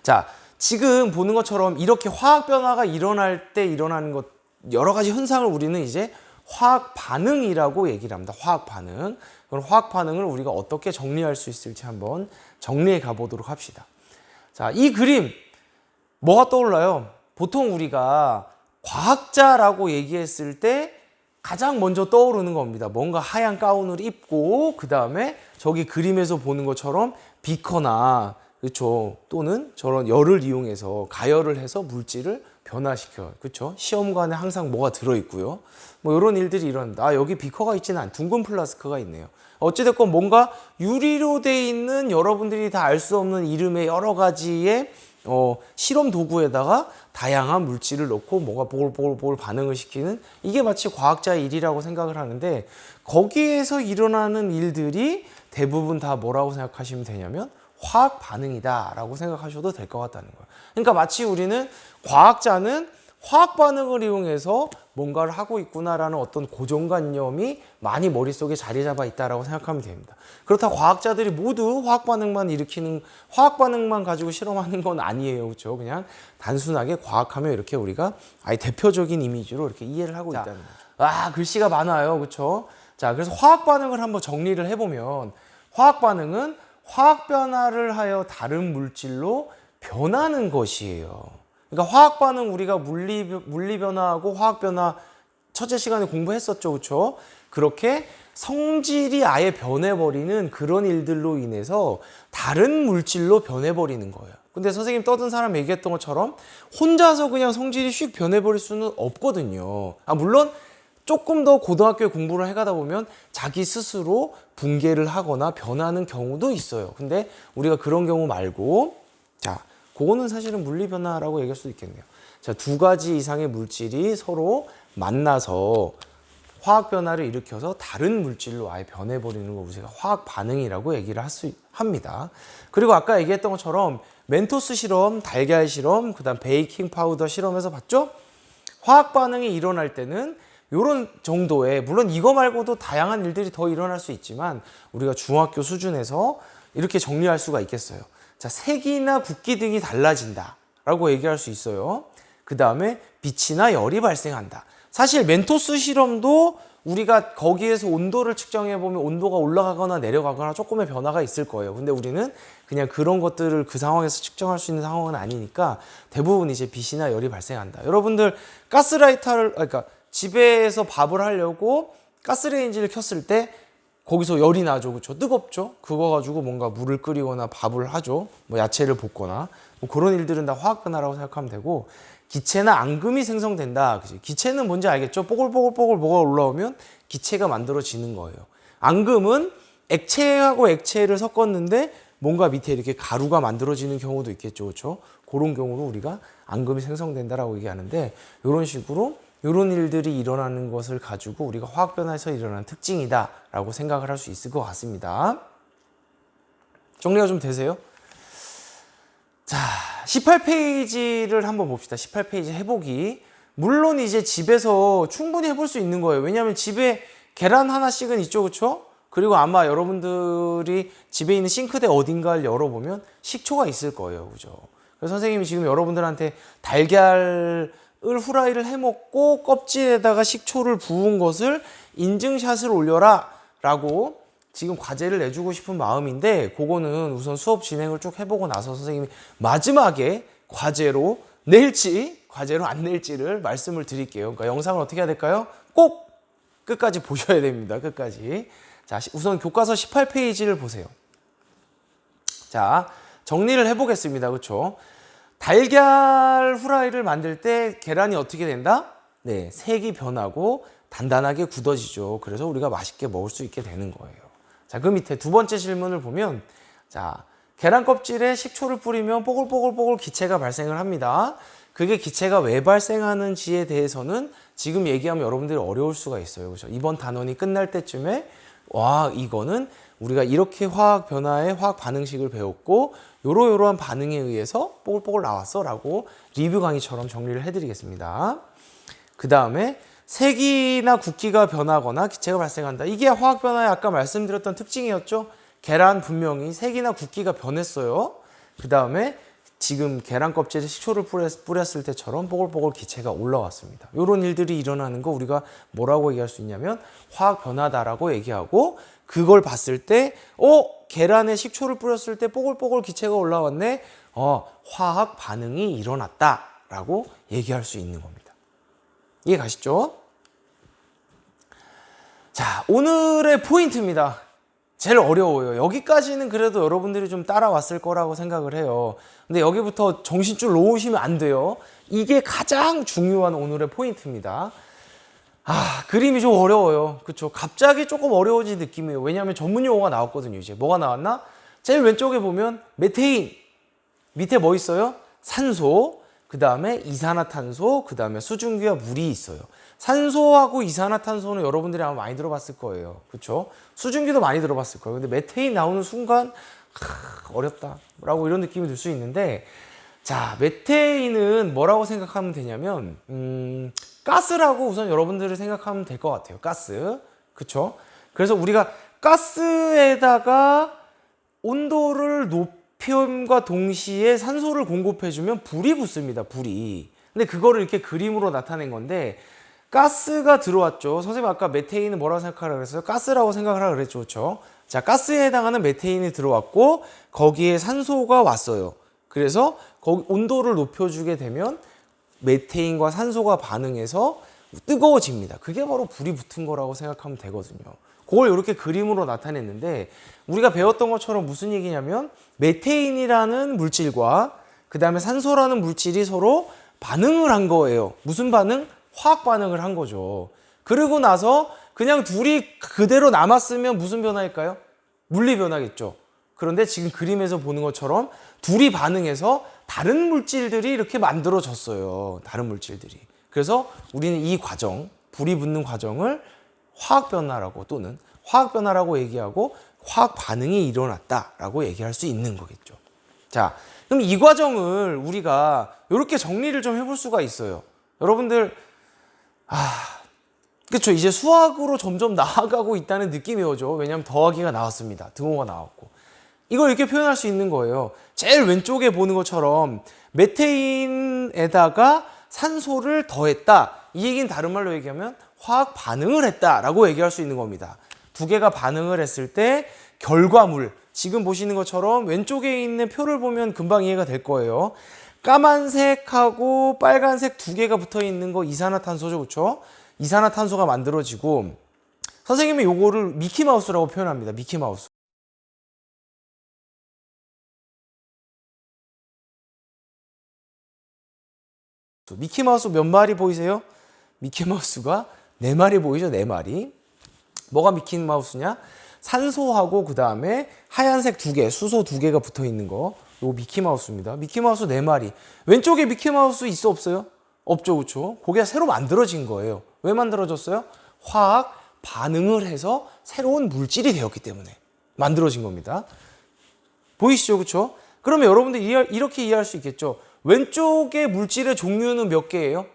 자, 지금 보는 것처럼 이렇게 화학 변화가 일어날 때 일어나는 것, 여러 가지 현상을 우리는 이제 화학 반응이라고 얘기를 합니다. 화학 반응. 그럼 화학 반응을 우리가 어떻게 정리할 수 있을지 한번 정리해 가보도록 합시다. 자, 이 그림 뭐가 떠올라요? 보통 우리가 과학자라고 얘기했을 때 가장 먼저 떠오르는 겁니다. 뭔가 하얀 가운을 입고 그 다음에 저기 그림에서 보는 것처럼 비커나 그렇죠. 또는 저런 열을 이용해서 가열을 해서 물질을 변화시켜요. 그렇죠. 시험관에 항상 뭐가 들어있고요. 뭐 이런 일들이 일어납니다. 아, 여기 비커가 있지는 않, 둥근 플라스크가 있네요. 어찌됐건 뭔가 유리로 돼 있는 여러분들이 다 알 수 없는 이름의 여러 가지의 실험 도구에다가 다양한 물질을 넣고 뭐가 보글보글 반응을 시키는, 이게 마치 과학자의 일이라고 생각을 하는데, 거기에서 일어나는 일들이 대부분 다 뭐라고 생각하시면 되냐면 화학 반응이다 라고 생각하셔도 될 것 같다는 거예요. 그러니까 마치 우리는 과학자는 화학 반응을 이용해서 뭔가를 하고 있구나라는 어떤 고정관념이 많이 머릿속에 자리 잡아 있다라고 생각하면 됩니다. 그렇다고 과학자들이 모두 화학 반응만 가지고 실험하는 건 아니에요. 그렇죠? 그냥 단순하게 과학하면 이렇게 우리가 아예 대표적인 이미지로 이렇게 이해를 하고 있다는 거죠. 아, 글씨가 많아요. 그렇죠? 자, 그래서 화학 반응을 한번 정리를 해보면, 화학 반응은 화학 변화를 하여 다른 물질로 변하는 것이에요. 그러니까 화학 반응, 우리가 물리 변화하고 화학 변화 첫째 시간에 공부했었죠. 그렇죠? 그렇게 성질이 아예 변해버리는 그런 일들로 인해서 다른 물질로 변해버리는 거예요. 근데 선생님 떠든 사람 얘기했던 것처럼 혼자서 그냥 성질이 휙 변해버릴 수는 없거든요. 아, 물론 조금 더 고등학교에 공부를 해가다 보면 자기 스스로 붕괴를 하거나 변하는 경우도 있어요. 근데 우리가 그런 경우 말고, 자, 그거는 사실은 물리 변화라고 얘기할 수도 있겠네요. 자, 두 가지 이상의 물질이 서로 만나서 화학 변화를 일으켜서 다른 물질로 아예 변해버리는 걸 우리가 화학 반응이라고 얘기를 합니다. 그리고 아까 얘기했던 것처럼 멘토스 실험, 달걀 실험, 그 다음 베이킹 파우더 실험에서 봤죠? 화학 반응이 일어날 때는 이런 정도의, 물론 이거 말고도 다양한 일들이 더 일어날 수 있지만 우리가 중학교 수준에서 이렇게 정리할 수가 있겠어요. 자, 색이나 굵기 등이 달라진다 라고 얘기할 수 있어요. 그 다음에 빛이나 열이 발생한다. 사실 멘토스 실험도 우리가 거기에서 온도를 측정해 보면 온도가 올라가거나 내려가거나 조금의 변화가 있을 거예요. 근데 우리는 그냥 그런 것들을 그 상황에서 측정할 수 있는 상황은 아니니까 대부분 이제 빛이나 열이 발생한다. 여러분들 가스라이터를, 그러니까 집에서 밥을 하려고 가스레인지를 켰을 때 거기서 열이 나죠. 그렇죠? 뜨겁죠? 그거 가지고 뭔가 물을 끓이거나 밥을 하죠. 뭐 야채를 볶거나. 뭐 그런 일들은 다 화학 변화라고 생각하면 되고, 기체나 앙금이 생성된다. 그치? 기체는 뭔지 알겠죠? 뽀글뽀글 뭐가 올라오면 기체가 만들어지는 거예요. 앙금은 액체하고 액체를 섞었는데 뭔가 밑에 이렇게 가루가 만들어지는 경우도 있겠죠. 그렇죠? 그런 경우로 우리가 앙금이 생성된다라고 얘기하는데, 이런 식으로 이런 일들이 일어나는 것을 가지고 우리가 화학 변화에서 일어나는 특징이다 라고 생각을 할 수 있을 것 같습니다. 정리가 좀 되세요? 자, 18페이지를 한번 봅시다. 18페이지 해보기. 물론 이제 집에서 충분히 해볼 수 있는 거예요. 왜냐하면 집에 계란 하나씩은 있죠. 그렇죠? 그리고 아마 여러분들이 집에 있는 싱크대 어딘가를 열어보면 식초가 있을 거예요. 그죠? 그래서 선생님이 지금 여러분들한테 달걀을 후라이를 해먹고 껍질에다가 식초를 부은 것을 인증샷을 올려라 라고 지금 과제를 내주고 싶은 마음인데, 그거는 우선 수업 진행을 쭉 해보고 나서 선생님이 마지막에 과제로 낼지 과제로 안 낼지를 말씀을 드릴게요. 그러니까 영상을 어떻게 해야 될까요? 꼭 끝까지 보셔야 됩니다. 끝까지. 자, 우선 교과서 18페이지를 보세요. 자, 정리를 해보겠습니다. 그렇죠? 달걀 후라이를 만들 때 계란이 어떻게 된다? 네, 색이 변하고 단단하게 굳어지죠. 그래서 우리가 맛있게 먹을 수 있게 되는 거예요. 자, 그 밑에 두 번째 질문을 보면, 자, 계란 껍질에 식초를 뿌리면 뽀글뽀글 기체가 발생을 합니다. 그게 기체가 왜 발생하는지에 대해서는 지금 얘기하면 여러분들이 어려울 수가 있어요. 그렇죠? 이번 단원이 끝날 때쯤에 와, 이거는 우리가 이렇게 화학 변화의 화학 반응식을 배웠고 요러요러한 반응에 의해서 뽀글뽀글 나왔어 라고 리뷰 강의처럼 정리를 해드리겠습니다. 그 다음에 색이나 굵기가 변하거나 기체가 발생한다. 이게 화학 변화의 아까 말씀드렸던 특징이었죠. 계란 분명히 색이나 굵기가 변했어요. 그 다음에 지금 계란 껍질에 식초를 뿌렸을 때처럼 뽀글뽀글 기체가 올라왔습니다. 이런 일들이 일어나는 거 우리가 뭐라고 얘기할 수 있냐면 화학 변화다라고 얘기하고, 그걸 봤을 때 계란에 식초를 뿌렸을 때 뽀글뽀글 기체가 올라왔네. 화학 반응이 일어났다라고 얘기할 수 있는 겁니다. 이해 가시죠? 자, 오늘의 포인트입니다. 제일 어려워요. 여기까지는 그래도 여러분들이 좀 따라왔을 거라고 생각을 해요. 근데 여기부터 정신줄 놓으시면 안 돼요. 이게 가장 중요한 오늘의 포인트입니다. 그림이 좀 어려워요. 그쵸? 갑자기 조금 어려워진 느낌이에요. 왜냐하면 전문 용어가 나왔거든요. 이제 뭐가 나왔나? 제일 왼쪽에 보면 메테인, 밑에 뭐 있어요? 산소, 그 다음에 이산화탄소, 그 다음에 수증기와 물이 있어요. 산소하고 이산화탄소는 여러분들이 아마 많이 들어봤을 거예요. 그렇죠? 수증기도 많이 들어봤을 거예요. 근데 메테인 나오는 순간 어렵다 라고 이런 느낌이 들 수 있는데, 자, 메테인은 뭐라고 생각하면 되냐면 가스라고 우선 여러분들이 생각하면 될 것 같아요. 가스. 그렇죠? 그래서 우리가 가스에다가 온도를 높임과 동시에 산소를 공급해주면 불이 붙습니다. 불이. 근데 그거를 이렇게 그림으로 나타낸 건데, 가스가 들어왔죠. 선생님 아까 메테인은 뭐라고 생각하라 그랬어요? 가스라고 생각하라 그랬죠. 그렇죠? 자, 가스에 해당하는 메테인이 들어왔고 거기에 산소가 왔어요. 그래서 거기 온도를 높여주게 되면 메테인과 산소가 반응해서 뜨거워집니다. 그게 바로 불이 붙은 거라고 생각하면 되거든요. 그걸 이렇게 그림으로 나타냈는데, 우리가 배웠던 것처럼 무슨 얘기냐면 메테인이라는 물질과 그 다음에 산소라는 물질이 서로 반응을 한 거예요. 무슨 반응? 화학 반응을 한 거죠. 그러고 나서 그냥 둘이 그대로 남았으면 무슨 변화일까요? 물리 변화겠죠. 그런데 지금 그림에서 보는 것처럼 둘이 반응해서 다른 물질들이 이렇게 만들어졌어요. 다른 물질들이. 그래서 우리는 이 과정, 불이 붙는 과정을 화학 변화라고 또는 화학 변화라고 얘기하고 화학 반응이 일어났다라고 얘기할 수 있는 거겠죠. 자, 그럼 이 과정을 우리가 이렇게 정리를 좀 해볼 수가 있어요. 여러분들 그렇죠. 이제 수학으로 점점 나아가고 있다는 느낌이 오죠. 왜냐하면 더하기가 나왔습니다. 등호가 나왔고. 이걸 이렇게 표현할 수 있는 거예요. 제일 왼쪽에 보는 것처럼 메테인에다가 산소를 더했다. 이 얘기는 다른 말로 얘기하면 화학 반응을 했다라고 얘기할 수 있는 겁니다. 두 개가 반응을 했을 때 결과물, 지금 보시는 것처럼 왼쪽에 있는 표를 보면 금방 이해가 될 거예요. 까만색하고 빨간색 두 개가 붙어 있는 거 이산화탄소죠. 그렇죠? 이산화탄소가 만들어지고, 선생님은 요거를 미키마우스라고 표현합니다. 미키마우스. 미키마우스 몇 마리 보이세요? 미키마우스가 4마리 보이죠? 4마리. 뭐가 미키마우스냐? 산소하고 그 다음에 하얀색 2개, 수소 2개가 붙어 있는 거. 요거 미키마우스입니다. 미키마우스 4마리. 왼쪽에 미키마우스 있어 없어요? 없죠. 그렇죠? 그게 새로 만들어진 거예요. 왜 만들어졌어요? 화학 반응을 해서 새로운 물질이 되었기 때문에 만들어진 겁니다. 보이시죠? 그렇죠? 그러면 여러분들 이렇게 이해할 수 있겠죠? 왼쪽의 물질의 종류는 몇 개예요?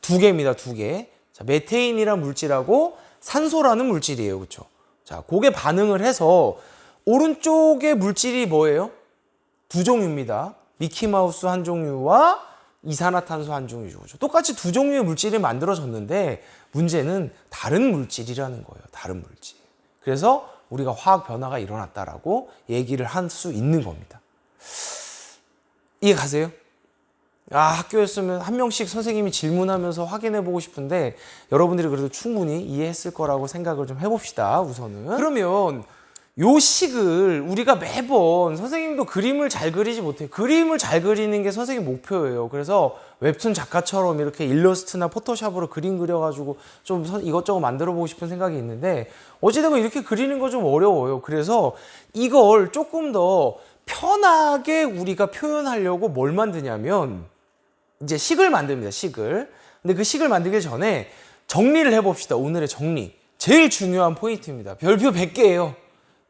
2개입니다. 2개. 자, 메테인이란 물질하고 산소라는 물질이에요. 그렇죠? 자, 그게 반응을 해서 오른쪽의 물질이 뭐예요? 2종류입니다. 미키마우스 한 종류와 이산화탄소 한 종류죠. 그렇죠? 똑같이 2종류의 물질이 만들어졌는데 문제는 다른 물질이라는 거예요. 다른 물질. 그래서 우리가 화학 변화가 일어났다라고 얘기를 할 수 있는 겁니다. 이해 가세요? 학교였으면 한 명씩 선생님이 질문하면서 확인해 보고 싶은데 여러분들이 그래도 충분히 이해했을 거라고 생각을 좀 해봅시다. 우선은. 그러면 요 식을 우리가 매번, 선생님도 그림을 잘 그리지 못해요. 그림을 잘 그리는 게 선생님 목표예요. 그래서 웹툰 작가처럼 이렇게 일러스트나 포토샵으로 그림 그려가지고 좀 이것저것 만들어 보고 싶은 생각이 있는데, 어찌되면 이렇게 그리는 거 좀 어려워요. 그래서 이걸 조금 더 편하게 우리가 표현하려고 뭘 만드냐면 이제 식을 만듭니다. 식을. 근데 그 식을 만들기 전에 정리를 해봅시다. 오늘의 정리. 제일 중요한 포인트입니다. 별표 100개예요.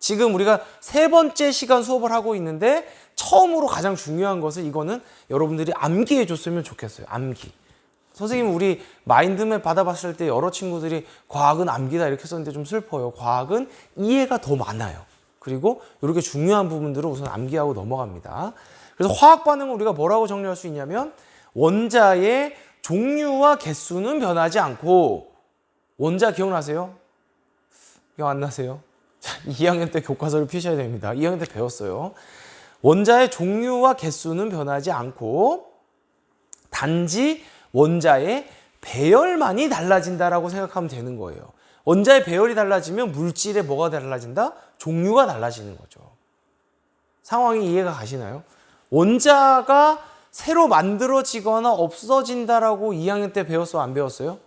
지금 우리가 3번째 시간 수업을 하고 있는데 처음으로 가장 중요한 것은, 이거는 여러분들이 암기해 줬으면 좋겠어요. 암기. 선생님 우리 마인드맵 받아봤을 때 여러 친구들이 과학은 암기다 이렇게 썼는데 좀 슬퍼요. 과학은 이해가 더 많아요. 그리고 이렇게 중요한 부분들을 우선 암기하고 넘어갑니다. 그래서 화학 반응을 우리가 뭐라고 정리할 수 있냐면 원자의 종류와 개수는 변하지 않고 원자 기억나세요? 기억 안 나세요? 2학년 때 교과서를 펴셔야 됩니다. 2학년 때 배웠어요. 원자의 종류와 개수는 변하지 않고 단지 원자의 배열만이 달라진다라고 생각하면 되는 거예요. 원자의 배열이 달라지면 물질의 뭐가 달라진다? 종류가 달라지는 거죠. 상황이 이해가 가시나요? 원자가 새로 만들어지거나 없어진다라고 2학년 때 배웠어, 안 배웠어요?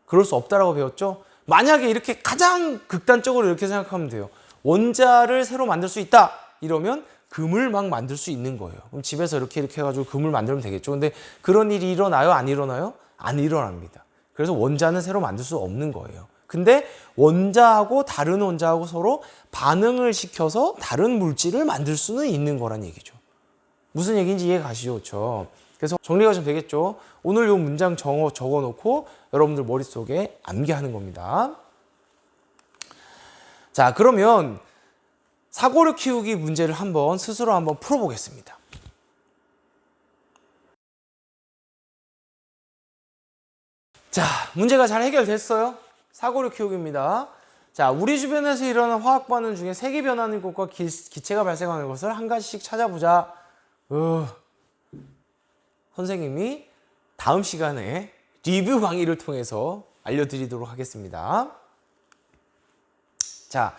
그럴 수 없다라고 배웠죠? 만약에 이렇게 가장 극단적으로 이렇게 생각하면 돼요. 원자를 새로 만들 수 있다 이러면 금을 막 만들 수 있는 거예요. 그럼 집에서 이렇게 해가지고 금을 만들면 되겠죠. 근데 그런 일이 일어나요? 안 일어나요? 안 일어납니다. 그래서 원자는 새로 만들 수 없는 거예요. 근데 원자하고 다른 원자하고 서로 반응을 시켜서 다른 물질을 만들 수는 있는 거란 얘기죠. 무슨 얘기인지 이해 가시죠? 그렇죠? 그래서 정리가 좀 되겠죠? 오늘 이 문장 적어놓고 여러분들 머릿속에 암기하는 겁니다. 자, 그러면 사고력 키우기 문제를 스스로 한번 풀어보겠습니다. 자, 문제가 잘 해결됐어요. 사고력 키우기입니다. 자, 우리 주변에서 일어나는 화학 반응 중에 색이 변하는 것과 기체가 발생하는 것을 한 가지씩 찾아보자. 선생님이 다음 시간에 리뷰 강의를 통해서 알려드리도록 하겠습니다. 자,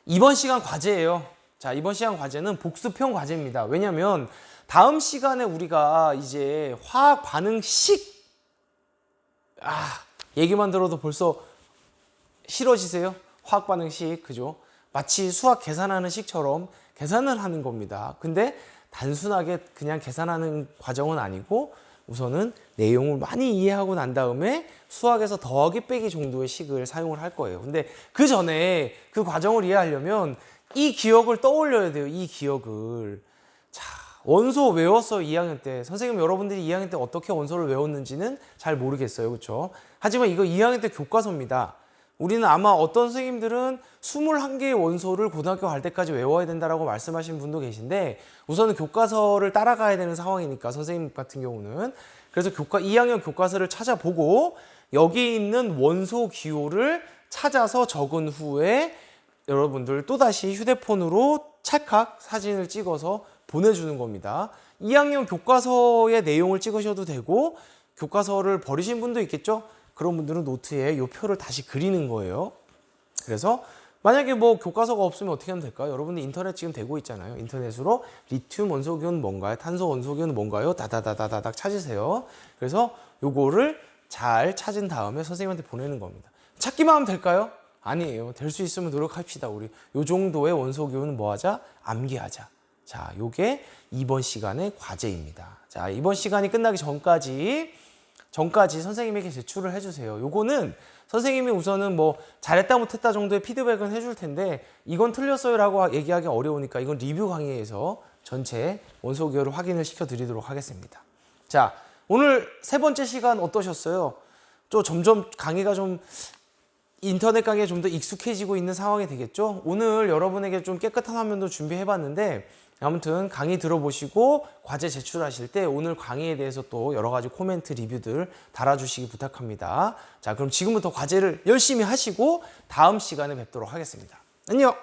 이번 시간 과제예요. 자, 이번 시간 과제는 복습형 과제입니다. 왜냐면 다음 시간에 우리가 이제 화학 반응식 얘기만 들어도 벌써 싫어지세요? 화학 반응식, 그죠? 마치 수학 계산하는 식처럼 계산을 하는 겁니다. 근데 단순하게 그냥 계산하는 과정은 아니고 우선은 내용을 많이 이해하고 난 다음에 수학에서 더하기 빼기 정도의 식을 사용을 할 거예요. 근데 그 전에 그 과정을 이해하려면 이 기억을 떠올려야 돼요. 이 기억을. 자, 원소 외웠어요. 2학년 때. 선생님 여러분들이 2학년 때 어떻게 원소를 외웠는지는 잘 모르겠어요. 그렇죠? 하지만 이거 2학년 때 교과서입니다. 우리는 아마 어떤 선생님들은 21개의 원소를 고등학교 갈 때까지 외워야 된다라고 말씀하시는 분도 계신데 우선은 교과서를 따라가야 되는 상황이니까 선생님 같은 경우는 그래서 2학년 교과서를 찾아보고 여기 있는 원소 기호를 찾아서 적은 후에 여러분들 또다시 휴대폰으로 찰칵 사진을 찍어서 보내주는 겁니다. 2학년 교과서의 내용을 찍으셔도 되고 교과서를 버리신 분도 있겠죠? 그런 분들은 노트에 이 표를 다시 그리는 거예요. 그래서 만약에 뭐 교과서가 없으면 어떻게 하면 될까요? 여러분들 인터넷 지금 되고 있잖아요. 인터넷으로 리튬 원소기호는 뭔가요? 탄소 원소기호는 뭔가요? 다다다다닥 찾으세요. 그래서 요거를 잘 찾은 다음에 선생님한테 보내는 겁니다. 찾기만 하면 될까요? 아니에요. 될 수 있으면 노력합시다. 우리 요 정도의 원소기호는 뭐 하자? 암기하자. 자, 요게 이번 시간의 과제입니다. 자, 이번 시간이 끝나기 전까지 선생님에게 제출을 해주세요. 요거는 선생님이 우선은 뭐 잘했다 못했다 정도의 피드백은 해줄 텐데 이건 틀렸어요 라고 얘기하기 어려우니까 이건 리뷰 강의에서 전체 원소기호를 확인을 시켜드리도록 하겠습니다. 자, 오늘 세 번째 시간 어떠셨어요? 또 점점 강의가 좀 인터넷 강의에 좀 더 익숙해지고 있는 상황이 되겠죠? 오늘 여러분에게 좀 깨끗한 화면도 준비해봤는데 아무튼 강의 들어보시고 과제 제출하실 때 오늘 강의에 대해서 또 여러 가지 코멘트 리뷰들 달아주시기 부탁합니다. 자, 그럼 지금부터 과제를 열심히 하시고 다음 시간에 뵙도록 하겠습니다. 안녕!